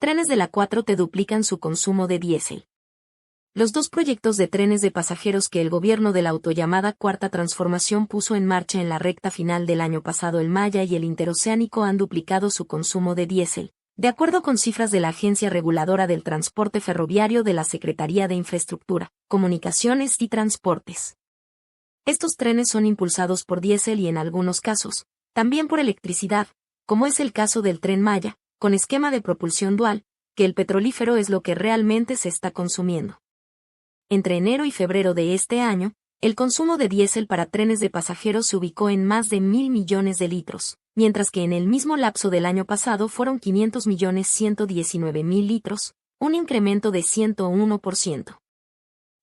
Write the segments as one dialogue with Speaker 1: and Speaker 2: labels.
Speaker 1: Trenes de la 4T duplican su consumo de diésel. Los dos proyectos de trenes de pasajeros que el gobierno de la autollamada Cuarta Transformación puso en marcha en la recta final del año pasado, el Maya y el Interoceánico, han duplicado su consumo de diésel, de acuerdo con cifras de la Agencia Reguladora del Transporte Ferroviario de la Secretaría de Infraestructura, Comunicaciones y Transportes. Estos trenes son impulsados por diésel y en algunos casos, también por electricidad, como es el caso del Tren Maya, con esquema de propulsión dual, que el petrolífero es lo que realmente se está consumiendo. Entre enero y febrero de este año, el consumo de diésel para trenes de pasajeros se ubicó en más de 1.000 millones de litros, mientras que en el mismo lapso del año pasado fueron 500.119.000 litros, un incremento de 101%.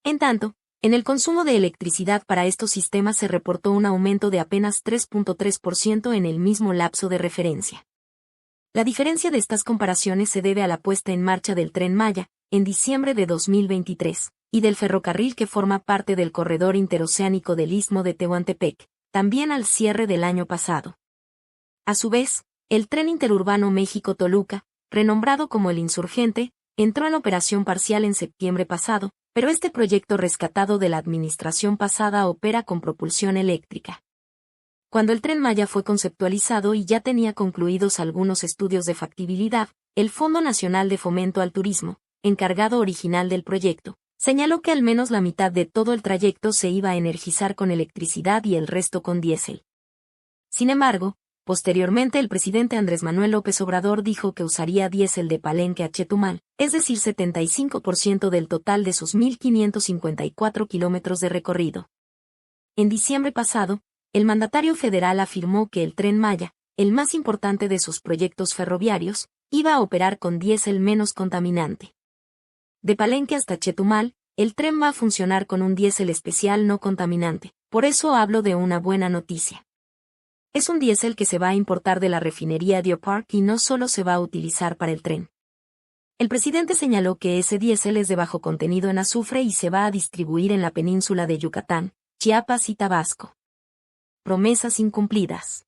Speaker 1: En tanto, en el consumo de electricidad para estos sistemas se reportó un aumento de apenas 3.3% en el mismo lapso de referencia. La diferencia de estas comparaciones se debe a la puesta en marcha del Tren Maya, en diciembre de 2023, y del ferrocarril que forma parte del corredor interoceánico del Istmo de Tehuantepec, también al cierre del año pasado. A su vez, el Tren Interurbano México-Toluca, renombrado como el Insurgente, entró en operación parcial en septiembre pasado, pero este proyecto rescatado de la administración pasada opera con propulsión eléctrica. Cuando el Tren Maya fue conceptualizado y ya tenía concluidos algunos estudios de factibilidad, el Fondo Nacional de Fomento al Turismo, encargado original del proyecto, señaló que al menos la mitad de todo el trayecto se iba a energizar con electricidad y el resto con diésel. Sin embargo, posteriormente el presidente Andrés Manuel López Obrador dijo que usaría diésel de Palenque a Chetumal, es decir 75% del total de sus 1.554 kilómetros de recorrido. En diciembre pasado, el mandatario federal afirmó que el Tren Maya, el más importante de sus proyectos ferroviarios, iba a operar con diésel menos contaminante. De Palenque hasta Chetumal, el tren va a funcionar con un diésel especial no contaminante, por eso hablo de una buena noticia. Es un diésel que se va a importar de la refinería Deer Park y no solo se va a utilizar para el tren. El presidente señaló que ese diésel es de bajo contenido en azufre y se va a distribuir en la península de Yucatán, Chiapas y Tabasco. Promesas incumplidas.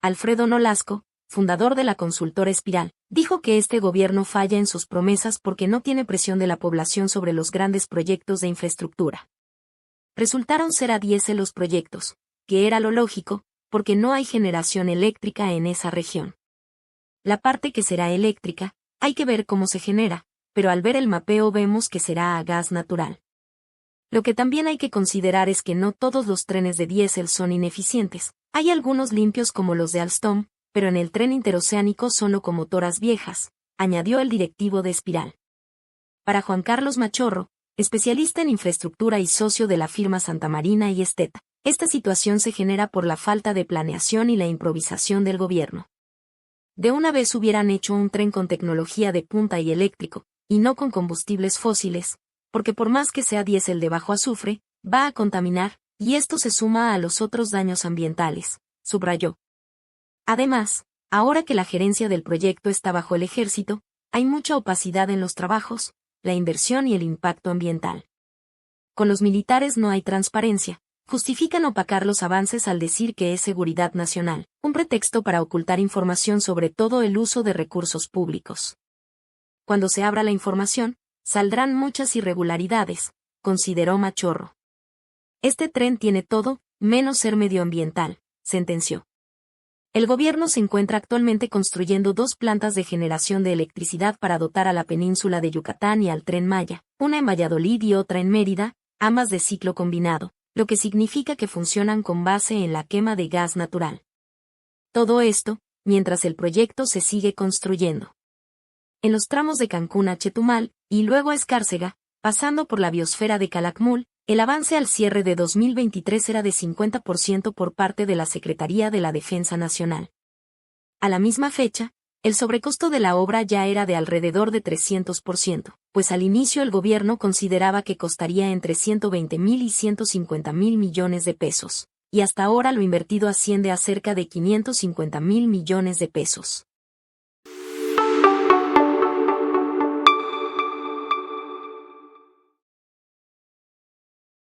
Speaker 1: Alfredo Nolasco, fundador de la consultora Espiral, dijo que este gobierno falla en sus promesas porque no tiene presión de la población sobre los grandes proyectos de infraestructura. Resultaron ser a diésel los proyectos, que era lo lógico, porque no hay generación eléctrica en esa región. La parte que será eléctrica, hay que ver cómo se genera, pero al ver el mapeo vemos que será a gas natural. Lo que también hay que considerar es que no todos los trenes de diésel son ineficientes. Hay algunos limpios como los de Alstom, pero en el tren interoceánico son locomotoras viejas, añadió el directivo de Espiral. Para Juan Carlos Machorro, especialista en infraestructura y socio de la firma Santa Marina y Esteta, esta situación se genera por la falta de planeación y la improvisación del gobierno. De una vez hubieran hecho un tren con tecnología de punta y eléctrico, y no con combustibles fósiles, porque por más que sea diésel de bajo azufre, va a contaminar, y esto se suma a los otros daños ambientales, subrayó. Además, ahora que la gerencia del proyecto está bajo el ejército, hay mucha opacidad en los trabajos, la inversión y el impacto ambiental. Con los militares no hay transparencia, justifican opacar los avances al decir que es seguridad nacional, un pretexto para ocultar información sobre todo el uso de recursos públicos. Cuando se abra la información, saldrán muchas irregularidades, consideró Machorro. Este tren tiene todo, menos ser medioambiental, sentenció. El gobierno se encuentra actualmente construyendo 2 plantas de generación de electricidad para dotar a la península de Yucatán y al Tren Maya, una en Valladolid y otra en Mérida, ambas de ciclo combinado, lo que significa que funcionan con base en la quema de gas natural. Todo esto, mientras el proyecto se sigue construyendo. En los tramos de Cancún a Chetumal, y luego a Escárcega, pasando por la biosfera de Calakmul, el avance al cierre de 2023 era de 50% por parte de la Secretaría de la Defensa Nacional. A la misma fecha, el sobrecosto de la obra ya era de alrededor de 300%, pues al inicio el gobierno consideraba que costaría entre 120.000 y 150.000 millones de pesos, y hasta ahora lo invertido asciende a cerca de 550.000 millones de pesos.